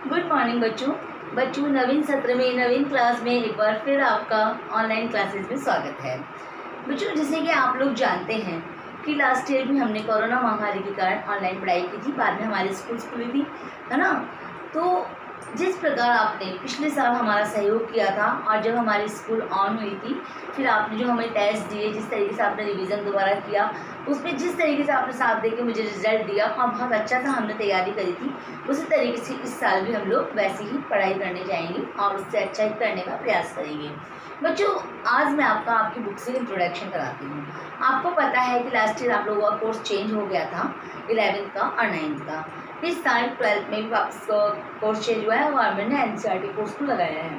Good morning बच्चों नवीन सत्र में नवीन क्लास में एक बार फिर आपका ऑनलाइन क्लासेस में स्वागत है। बच्चों, जैसे कि आप लोग जानते हैं कि लास्ट ईयर भी हमने कोरोना महामारी के कारण ऑनलाइन पढ़ाई की थी, बाद में हमारी स्कूल्स खुली थी, है ना। तो जिस प्रकार आपने पिछले साल हमारा सहयोग किया था और जब हमारी स्कूल ऑन हुई थी, फिर आपने जो हमें टेस्ट दिए, जिस तरीके से आपने रिवीजन दोबारा किया, उसमें जिस तरीके से आपने साथ दे के मुझे रिजल्ट दिया और बहुत अच्छा सा हमने तैयारी करी थी, उसी तरीके से इस साल भी हम लोग वैसे ही पढ़ाई करने जाएंगे और उससे अच्छा ही करने का प्रयास करेंगे। बच्चों, आज मैं आपकी बुक से इंट्रोडक्शन कराती हूँ। आपको पता है कि लास्ट ईयर आप लोगों का कोर्स चेंज हो गया था, 11th का और 9th का। इस साल 12th में भी वापस कोर्स चेंज हुआ है और मैंने एनसीईआरटी कोर्स को लगाया है।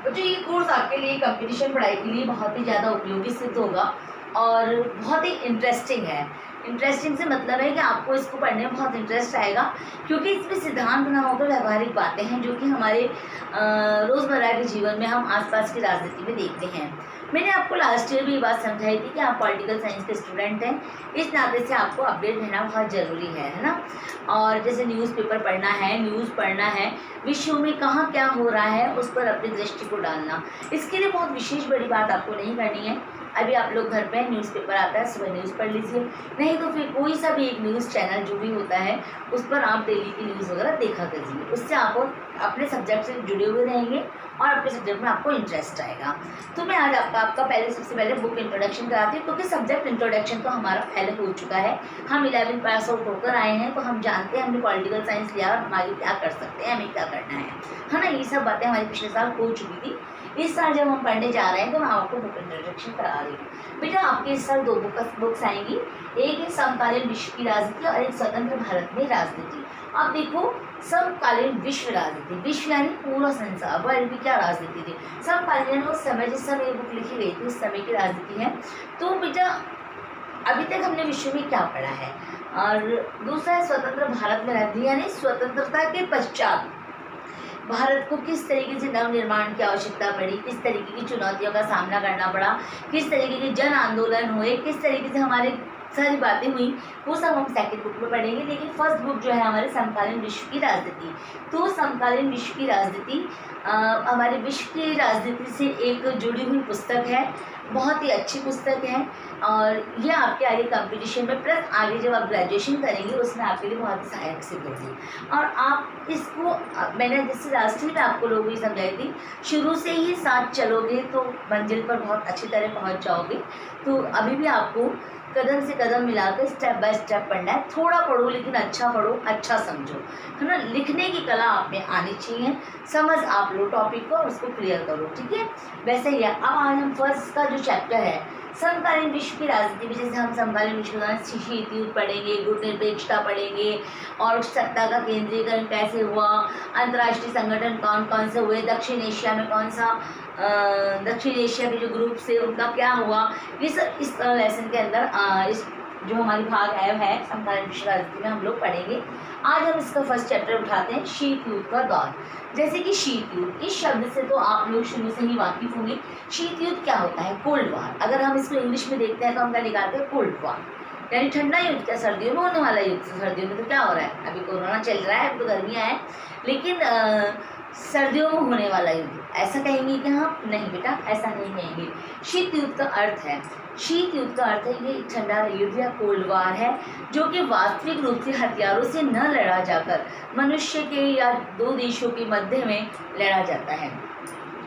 बच्चों, ये कोर्स आपके लिए कंपटीशन पढ़ाई के लिए बहुत ही ज़्यादा उपयोगी सिद्ध होगा और बहुत ही इंटरेस्टिंग है। इंटरेस्टिंग से मतलब है कि आपको इसको पढ़ने में बहुत इंटरेस्ट आएगा, क्योंकि इसमें सिद्धांत ना होकर व्यावहारिक बातें हैं जो कि हमारे रोज़मर्रा के जीवन में हम आसपास की राजनीति में देखते हैं। मैंने आपको लास्ट ईयर भी ये बात समझाई थी कि आप पॉलिटिकल साइंस के स्टूडेंट हैं, इस नाते से आपको अपडेट रहना बहुत ज़रूरी है ना। और जैसे न्यूज़पेपर पढ़ना है, न्यूज़ पढ़ना है, विश्व में कहाँ क्या हो रहा है उस पर अपनी दृष्टि को डालना, इसके लिए बहुत विशेष बड़ी बात आपको नहीं करनी है। अभी आप लोग घर पे न्यूज़पेपर आता है, सुबह न्यूज़ पढ़ लीजिए, नहीं तो फिर कोई सा भी एक न्यूज़ चैनल जो भी होता है उस पर आप डेली की न्यूज़ वगैरह देखा कीजिए। उससे आप अपने सब्जेक्ट से जुड़े हुए रहेंगे और अपने सब्जेक्ट में आपको इंटरेस्ट आएगा। तो मैं आज आपका पहले सबसे पहले बुक इंट्रोडक्शन कराती हूँ, क्योंकि सब्जेक्ट इंट्रोडक्शन तो हमारा पहले हो चुका है। हम 11th पास आउट होकर आए हैं, तो हम जानते हैं हमने पॉलिटिकल साइंस लिया और हम आगे क्या कर सकते हैं, हमें क्या करना है ना। ये सब बातें हमारी पिछले साल हो चुकी थी। इस साल जब हम पढ़ने जा रहे हैं तो मैं आपको बुक इंट्रोडक्शन करा रही हूँ। बेटा, आपके इस साल 2 बुक्स आएंगी, एक है समकालीन विश्व की राजनीति और एक स्वतंत्र भारत में राजनीति। अब देखो, समकालीन विश्व राजनीति, विश्व यानी पूरा संसार, वर्ल्ड की क्या राजनीति थी। समकालीन उस समय जिस समय ये बुक लिखी गई थी उस समय की राजनीति है। तो बेटा, अभी तक हमने विश्व में क्या पढ़ा है। और दूसरा है स्वतंत्र भारत में राजनीति, यानी स्वतंत्रता के पश्चात भारत को किस तरीके से नवनिर्माण की आवश्यकता पड़ी, किस तरीके की चुनौतियों का सामना करना पड़ा, किस तरीके के जन आंदोलन हुए, किस तरीके से हमारे सारी बातें हुई, वो सब हम सेकंड बुक में पढ़ेंगे। लेकिन फर्स्ट बुक जो है हमारे समकालीन विश्व की राजनीति। तो समकालीन विश्व की राजनीति हमारे विश्व की राजनीति से एक जुड़ी हुई पुस्तक है, बहुत ही अच्छी पुस्तक है और ये आपके आगे कंपटीशन में प्लस आगे जब आप ग्रेजुएशन करेंगे उसमें आपके लिए बहुत ही सहायक सिद्ध होगी। और आप इसको, मैंने जैसे लास्ट में आपको लोगों को समझाई थी, शुरू से ही साथ चलोगे तो मंजिल पर बहुत अच्छी तरह पहुंच जाओगे। तो अभी भी आपको कदम से कदम मिलाकर स्टेप बाय स्टेप पढ़ना है। थोड़ा पढ़ो लेकिन अच्छा पढ़ो, अच्छा समझो, है ना। लिखने की कला आप में आनी चाहिए, समझ आप लो टॉपिक को और उसको क्लियर करो, ठीक है। वैसे ही अब आज हम फर्स्ट का जो चैप्टर है समकालीन विश्व की राजनीति में, जैसे हम समकालीन विश्व का शीत युद्ध पढ़ेंगे, गुटनिरपेक्षता पढ़ेंगे और सत्ता का केंद्रीकरण कैसे हुआ, अंतर्राष्ट्रीय संगठन कौन कौन से हुए, दक्षिण एशिया में कौन सा दक्षिण एशिया के जो ग्रुप से उनका क्या हुआ, ये सब इस लेसन के अंदर इस जो हमारी भाग है समकालीन विश्व राजनीति में हम लोग पढ़ेंगे। आज हम इसका फर्स्ट चैप्टर उठाते हैं, शीत युद्ध का दौर। जैसे कि शीत युद्ध, इस शब्द से तो आप लोग शुरू से ही वाकिफ होंगे। शीत युद्ध क्या होता है? Cold war. अगर हम इसको इंग्लिश में देखते हैं तो हम क्या निकालते हैं? कोल्ड वॉर, यानी ठंडा युद्ध। क्या सर्दियों में होने वाला युद्ध? सर्दियों में तो क्या हो रहा है, अभी कोरोना चल रहा है, अभी तो गर्मियाँ हैं, लेकिन सर्दियों में होने वाला युद्ध ऐसा कहेंगे कि हाँ? नहीं बेटा, ऐसा नहीं कहेंगे। शीत युद्ध का अर्थ है, शीत युद्ध का अर्थ है ये ठंडा युद्ध या कोल्ड वार है, जो कि वास्तविक रूप से हथियारों से न लड़ा जाकर मनुष्य के या 2 देशों के मध्य में लड़ा जाता है।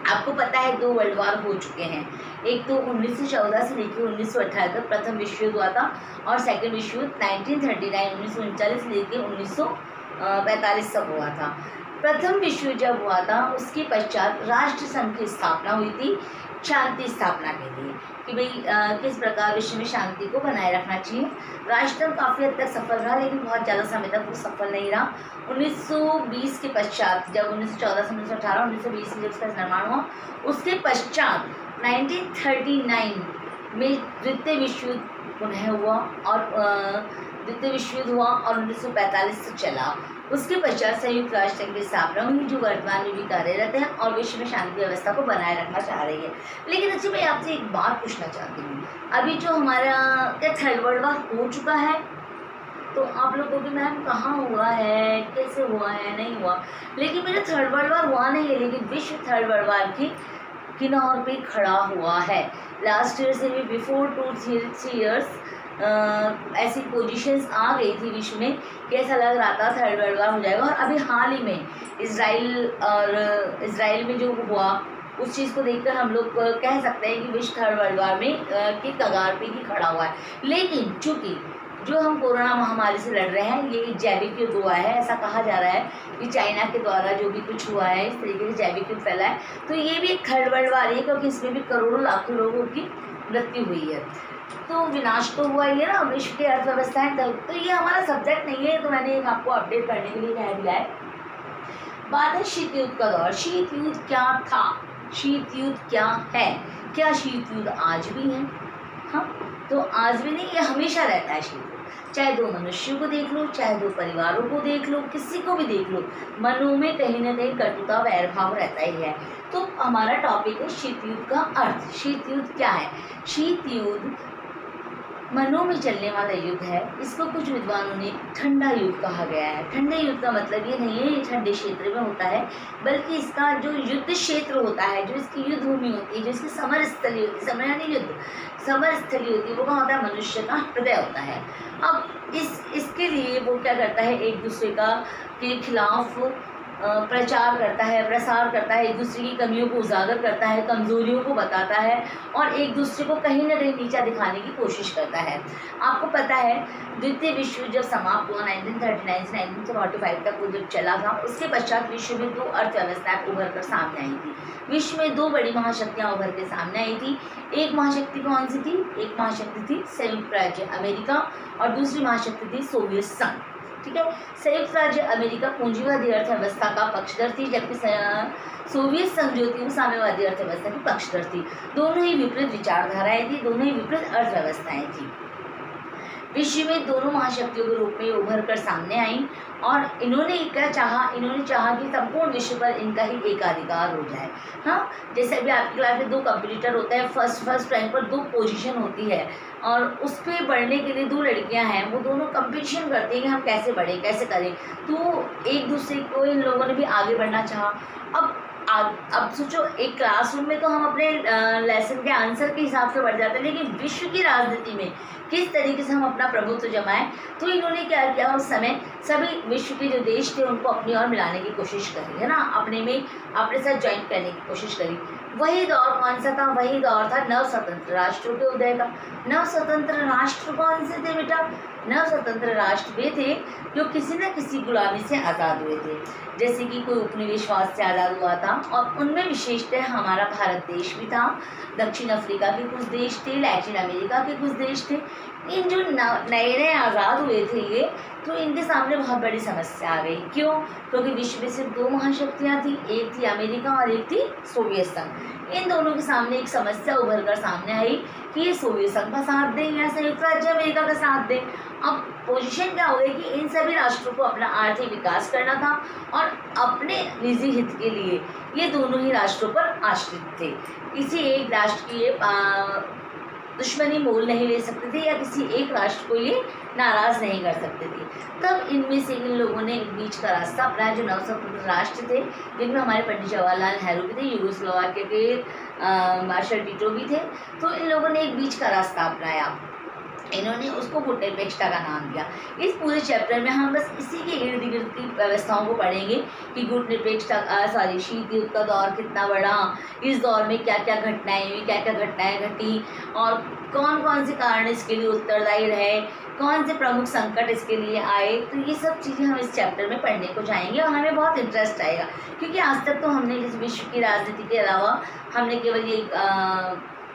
आपको पता है 2 वर्ल्ड वार हो चुके हैं, एक तो 1914 से लेकर 1918 तक प्रथम विश्व युद्ध हुआ था और सेकेंड विश्व युद्ध 1939 से लेकर 1945 तक हुआ था। प्रथम विश्व युद्ध जब हुआ था उसके पश्चात राष्ट्र संघ की स्थापना हुई थी शांति स्थापना के लिए, कि भाई किस प्रकार विश्व में शांति को बनाए रखना चाहिए। राष्ट्र काफ़ी हद तक सफल रहा, लेकिन बहुत ज़्यादा समय तक वो सफल नहीं रहा। 1920 के पश्चात, जब 1914 से 1918 1920 में जब उसका निर्माण हुआ, उसके पश्चात 1939 में द्वितीय विश्व युद्ध पुनः हुआ और द्वितीय विश्व युद्ध हुआ और 1945 से चला। उसके पश्चात संयुक्त राष्ट्र की स्थापना हुई, जो वर्तमान में भी कार्यरत है और विश्व में शांति व्यवस्था को बनाए रखना चाह रही है। लेकिन अच्छा, मैं आपसे एक बात पूछना चाहती हूँ, अभी जो हमारा क्या थर्ड वर्ल्ड वार हो चुका है? तो आप लोगों की मैम कहाँ हुआ है, कैसे हुआ है, नहीं हुआ, लेकिन मेरा थर्ड वर्ल्ड वार हुआ नहीं है, लेकिन विश्व थर्ड वर्ल्ड वार की किनार पे खड़ा हुआ है। लास्ट ईयर से भी बिफोर 2-3 ईयर्स ऐसी पोजीशंस आ गई थी विश्व में कि ऐसा लग रहा था थर्ड वर्ल्ड वार हो जाएगा। और अभी हाल ही में इसराइल में जो हुआ उस चीज़ को देखकर हम लोग कह सकते हैं कि विश्व थर्ड वर्ल्ड वार में की कगार पे ही खड़ा हुआ है। लेकिन चूंकि जो हम कोरोना महामारी से लड़ रहे हैं ये जैविक युद्ध हुआ है, ऐसा कहा जा रहा है कि चाइना के द्वारा जो भी कुछ हुआ है इस तरीके से जैविक युद्ध फैला है, तो ये भी एक थर्ड वर्ल्ड वार है क्योंकि इसमें भी करोड़ों लाखों लोगों की मृत्यु हुई है। तो विनाश तो हुआ ही है ना विश्व की अर्थव्यवस्था है। तो ये हमारा सब्जेक्ट नहीं है, तो मैंने एक आपको अपडेट करने के लिए कह दिया है। बात है शीत युद्ध का दौर। शीत युद्ध क्या था, शीत युद्ध क्या है, क्या शीत युद्ध आज भी है? हाँ, तो आज भी नहीं, ये हमेशा रहता है शीत युद्ध। चाहे दो मनुष्यों को देख लो, चाहे दो परिवारों को देख लो, किसी को भी देख लो, मनों में कहीं ना कहीं कटुता वैर भाव रहता ही है। तो हमारा टॉपिक है शीत युद्ध का अर्थ। शीत युद्ध क्या है? शीत युद्ध मनों में चलने वाला युद्ध है। इसको कुछ विद्वानों ने ठंडा युद्ध कहा गया है। ठंडे युद्ध का मतलब ये नहीं है ये ठंडे क्षेत्र में होता है, बल्कि इसका जो युद्ध क्षेत्र होता है, जो इसकी युद्ध भूमि होती है, जो इसकी समर स्थली होती है, समर यानी युद्ध, समर स्थली होती है, वो कहाँ होता है? मनुष्य का हृदय होता है। अब इसके लिए वो क्या करता है? एक दूसरे के खिलाफ प्रचार करता है, प्रसार करता है, एक दूसरे की कमियों को उजागर करता है, कमजोरियों को बताता है और एक दूसरे को कहीं ना कहीं नीचा दिखाने की कोशिश करता है। आपको पता है द्वितीय विश्व जब समाप्त हुआ 1939 से 1945 तक वो जब चला था, उसके पश्चात विश्व में दो अर्थव्यवस्थाएं उभर कर सामने आई थी। विश्व में दो बड़ी महाशक्तियां उभर के सामने आई थी। एक महाशक्ति कौन सी थी? एक महाशक्ति थी संयुक्त राज्य अमेरिका और दूसरी महाशक्ति थी सोवियत संघ। ठीक है, संयुक्त राज्य अमेरिका पूंजीवादी अर्थव्यवस्था का पक्षधर थी, जबकि सोवियत संघ जो थी वो साम्यवादी अर्थव्यवस्था की पक्षधर थी। दोनों ही विपरीत विचारधाराएं थी, दोनों ही विपरीत अर्थव्यवस्थाएं थी। विश्व में दोनों महाशक्तियों के रूप में उभर कर सामने आई और इन्होंने क्या चाहा? इन्होंने चाहा कि संपूर्ण विश्व पर इनका ही एकाधिकार हो जाए। हाँ, जैसे अभी आपकी क्लास में दो कंपटीटर होते हैं, फर्स्ट रैंक पर दो पोजीशन होती है और उस पर बढ़ने के लिए दो लड़कियां हैं, वो दोनों कंपटीशन करती हैं कि हम कैसे बढ़े, कैसे करें। तो एक दूसरे को इन लोगों ने भी आगे बढ़ना चाहा। अब सोचो, एक क्लासरूम में तो हम अपने लेसन के आंसर के हिसाब से बढ़ जाते हैं, लेकिन विश्व की राजनीति में किस तरीके से हम अपना प्रभुत्व जमाएं, तो इन्होंने क्या किया? उस समय सभी विश्व के जो देश थे उनको अपनी ओर मिलाने की कोशिश करी, है ना, अपने साथ ज्वाइन करने की कोशिश करी। वही दौर कौन सा था? वही दौर था नव स्वतंत्र राष्ट्रों के उदय का। नव स्वतंत्र राष्ट्र कौन से थे बेटा? नव स्वतंत्र राष्ट्र वे थे जो किसी न किसी गुलामी से आज़ाद हुए थे, जैसे कि कोई उपनिवेशवाद से आज़ाद हुआ था, और उनमें विशेषतः हमारा भारत देश भी था, दक्षिण अफ्रीका के कुछ देश थे, लैटिन अमेरिका के कुछ देश थे। इन जो नए आज़ाद हुए थे ये, तो इनके सामने बहुत बड़ी समस्या आ गई। क्यों? क्योंकि विश्व में सिर्फ दो महाशक्तियाँ थी, एक थी अमेरिका और एक थी सोवियत संघ। इन दोनों के सामने एक समस्या उभर कर सामने आई कि ये सोवियत संघ का साथ दें या संयुक्त राज्य अमेरिका का साथ दें। अब पोजीशन क्या हो गई कि इन सभी राष्ट्रों को अपना आर्थिक विकास करना था और अपने निजी हित के लिए ये दोनों ही राष्ट्रों पर आश्रित थे। किसी एक राष्ट्र की दुश्मनी मोल नहीं ले सकते थे या किसी एक राष्ट्र को ये नाराज़ नहीं कर सकते थे। तब इनमें से इन लोगों ने एक बीच का रास्ता अपनाया, जो नव स्वतंत्र राष्ट्र थे, जिनमें हमारे पंडित जवाहरलाल नेहरू भी थे, यूगोस्लोवाकिया के मार्शल टिटो भी थे। तो इन लोगों ने एक बीच का रास्ता अपनाया, इन्होंने उसको बुडापेस्ट का नाम दिया। इस पूरे चैप्टर में हम बस इसी के इर्द गिर्द की व्यवस्थाओं को पढ़ेंगे कि बुडापेस्ट शीत युद्ध का दौर कितना बड़ा, इस दौर में क्या क्या घटनाएं हुई, क्या क्या घटनाएं घटी और कौन कौन से कारण इसके लिए उत्तरदायी रहे, कौन से प्रमुख संकट इसके लिए आए। तो ये सब चीज़ें हम इस चैप्टर में पढ़ने को जाएंगे और हमें बहुत इंटरेस्ट आएगा, क्योंकि आज तक तो हमने इस विश्व की राजनीति के अलावा हमने केवल ये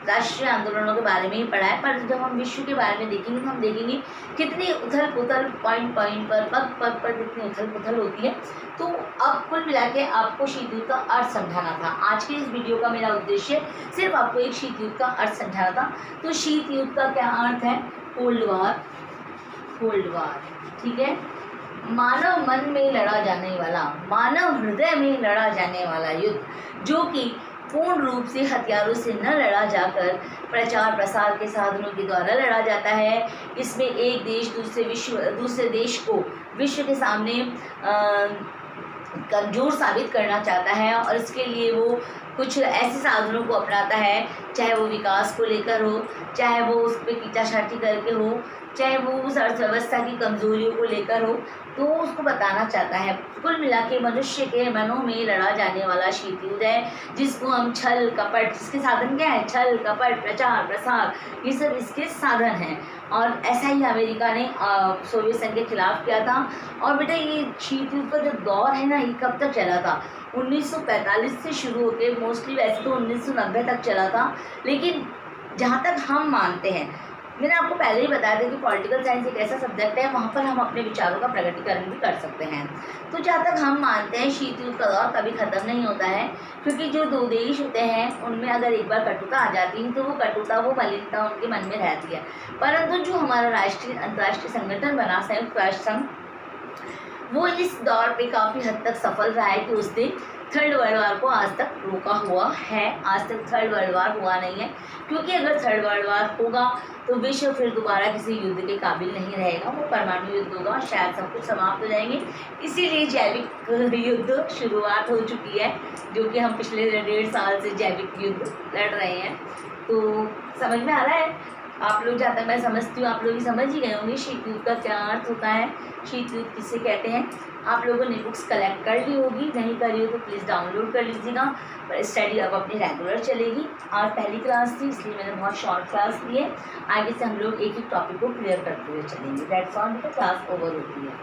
राष्ट्रीय आंदोलनों के बारे में ही पढ़ा है। पर जब हम विश्व के बारे में देखेंगे तो हम देखेंगे कितनी उथल पुथल, पॉइंट पर, पग पग पर कितनी उथल पुथल होती है। तो अब कुल मिला के आपको शीत युद्ध का अर्थ समझाना था। आज के इस वीडियो का मेरा उद्देश्य सिर्फ आपको एक शीत युद्ध का अर्थ समझाना था। तो शीत युद्ध का क्या अर्थ है? कोल्ड वार, ठीक है। मानव मन में लड़ा जाने वाला, मानव हृदय में लड़ा जाने वाला युद्ध, जो कि पूर्ण रूप से हथियारों से न लड़ा जाकर प्रचार प्रसार के साधनों के द्वारा लड़ा जाता है। इसमें एक देश दूसरे देश को विश्व के सामने कमज़ोर साबित करना चाहता है और इसके लिए वो कुछ ऐसे साधनों को अपनाता है, चाहे वो विकास को लेकर हो, चाहे वो उस पर कीचाशाटी करके हो, चाहे वो उस अर्थव्यवस्था की कमज़ोरियों को लेकर हो, तो उसको बताना चाहता है। कुल मिला के मनुष्य के मनों में लड़ा जाने वाला शीत युद्ध है, जिसको हम छल कपट, इसके साधन क्या है? छल कपट, प्रचार प्रसार, ये सब इसके साधन हैं। और ऐसा ही अमेरिका ने सोवियत संघ के खिलाफ किया था। और बेटा ये शीत युद्ध का जो दौर है ना, ये कब तक चला था? 1945 से शुरू होकर मोस्टली वैसे तो 1990 तक चला था, लेकिन जहाँ तक हम मानते हैं, मैंने आपको पहले ही बताया था कि पॉलिटिकल साइंस एक ऐसा सब्जेक्ट है वहाँ पर हम अपने विचारों का प्रकटीकरण भी कर सकते हैं। तो जहाँ तक हम मानते हैं शीत युद्ध का दौर कभी ख़त्म नहीं होता है, क्योंकि जो दो देश होते हैं उनमें अगर एक बार कटुता आ जाती है तो वो कटुता, वो मलिनता उनके मन में रहती है। परंतु जो हमारा राष्ट्रीय अंतर्राष्ट्रीय संगठन बना संयुक्त राष्ट्र संघ, वो इस दौर पे काफ़ी हद तक सफल रहा है कि उसने थर्ड वर्ल्ड वार को आज तक रोका हुआ है। आज तक थर्ड वर्ल्ड वार हुआ नहीं है, क्योंकि अगर थर्ड वर्ल्ड वार होगा तो विश्व फिर दोबारा किसी युद्ध के काबिल नहीं रहेगा, वो परमाणु युद्ध होगा, शायद सब कुछ समाप्त हो जाएंगे। इसीलिए जैविक युद्ध शुरुआत हो चुकी है, जो कि हम पिछले 1.5 साल से जैविक युद्ध लड़ रहे हैं। तो समझ में आ रहा है आप लोग? जहाँ तक मैं समझती हूँ आप लोग ही समझ ही गए होंगे शीत युद्ध का क्या अर्थ होता है, शीत युद्ध किसे कहते हैं। आप लोगों ने बुक्स कलेक्ट कर ली होगी, नहीं करी हो तो प्लीज़ डाउनलोड कर लीजिएगा। पर स्टडी अब अपनी रेगुलर चलेगी। आज पहली क्लास थी इसलिए मैंने बहुत शॉर्ट क्लास ली है। आगे से हम लोग एक एक टॉपिक को क्लियर करते हुए चलेंगे। दैट्स ऑल, क्लास ओवर होती है।